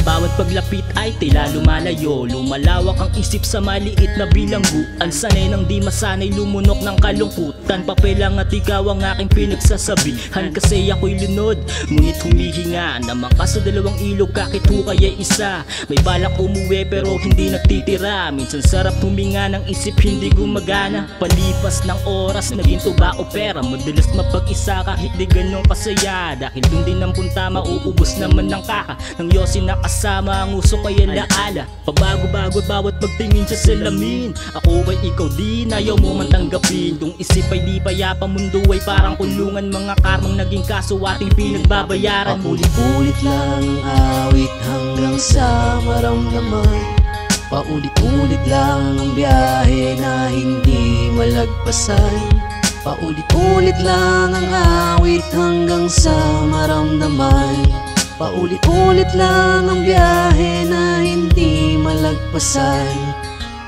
Sa bawat paglapit ay tila lumalayo, lumalawak ang isip sa maliit na bilangguan. Sanay nang di masanay lumunok ng kalungkutan. Papel lang at ikaw ang aking pinagsasabihan. Kasi ako'y lunod, ngunit humihinga naman ka sa dalawang ilog kahit hukay ay isa. May balak umuwi pero hindi nagtitira. Minsan sarap huminga ng isip hindi gumagana. Palipas ng oras naging tuba o pera. Madalas mapag-isa kahit di ganun kasaya. Dahil dun din ang punta mauubos naman ng kaka. Nang yosin na kasama ang uso kay alaala. Pabago-bago bawat pagtingin sa salamin. Ako ay ikaw din, ayaw mo man tanggapin. Tung isip ay di payapa, mundo ay parang kulungan. Mga karmang naging kaso ating pinagbabayaran. Paulit-ulit lang ang awit hanggang sa maramdaman. Paulit-ulit lang ang biyahe na hindi malagpasan. Paulit-ulit lang ang awit hanggang sa maramdaman. Paulit-ulit lang ang biyahe na hindi malagpasan.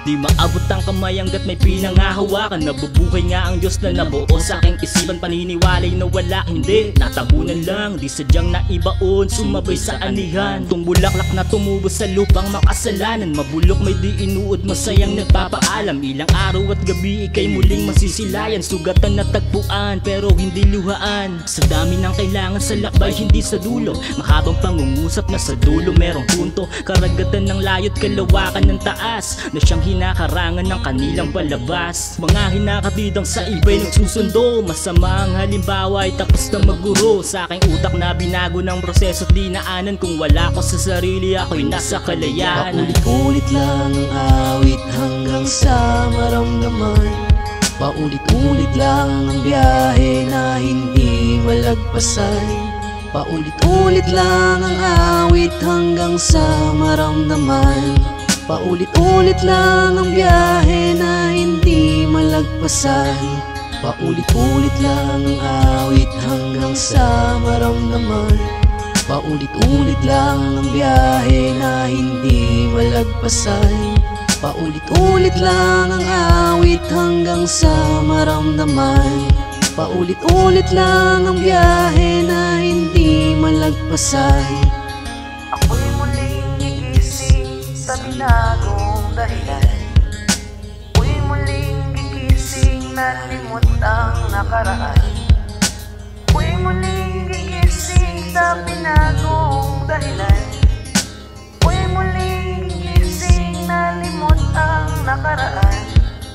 Di maabot ang kamay hanggat may pinangahawakan. Nabubuhay nga ang Diyos na nabuo sa aking isipan. Paniniwalay na wala, hindi tatabunan lang, di sadyang naibaon, sumabay sa anihan. Tumbulaklak na tumubo sa lupang makasalanan. Mabulok may di inuod, masayang nagpapaalam. Ilang araw at gabi ikay muling masisilayan. Sugatan na tagpuan pero hindi luhaan. Sa dami ng kailangan sa lakbay hindi sa dulo. Mahabang pangungusap na sa dulo merong punto. Karagatan ng layo't kalawakan ng taas na siyang hinakarangan ng kanilang palabas. Mga hinakatidang sa iba'y nagsusundo. Masama ang halimbawa ay tapos na maguro. Sa aking utak na binago ng proseso at dinaanan. Kung wala ko sa sarili ako'y nasa kalayaan. Paulit-ulit lang ang awit hanggang sa maramdaman. Paulit-ulit lang ang biyahe na hindi malagpasan. Paulit-ulit lang ang awit hanggang sa maramdaman. Paulit-ulit lang ang biyahe na hindi malagpasan. Paulit-ulit lang ang awit hanggang sa maramdaman. Paulit-ulit lang ang biyahe na hindi malagpasan. Paulit-ulit lang ang awit hanggang sa maramdaman. Paulit-ulit lang ang biyahe na hindi malagpasan. Ako'y muling gigising sa binagong dahilan. Ako'y muling gigising na limot ang nakaraan. Ako'y muling gigising sa binagong dahilan. Ako'y muling gigising na limot ang nakaraan.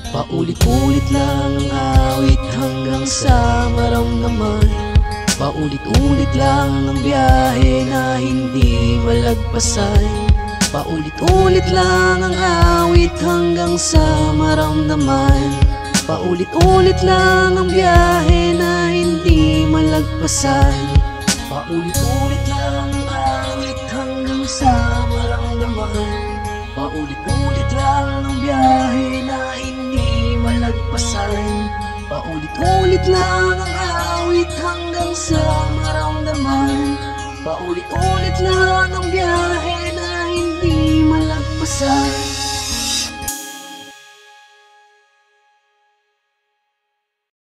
Paulit-ulit lang ang awit hanggang sa maramdaman. Paulit-ulit lang ang biyahe na hindi malagpasan. Paulit-ulit lang ang awit hanggang sa maramdaman. Paulit-ulit lang ang biyahe na hindi malagpasan. Paulit-ulit lang ang awit hanggang sa maramdaman. Paulit-ulit lang ang biyahe na hindi malagpasan. Paulit-ulit lang ang awit hanggang sa maramdaman. Paulit-ulit lang ang biyahe na hindi malagpasan.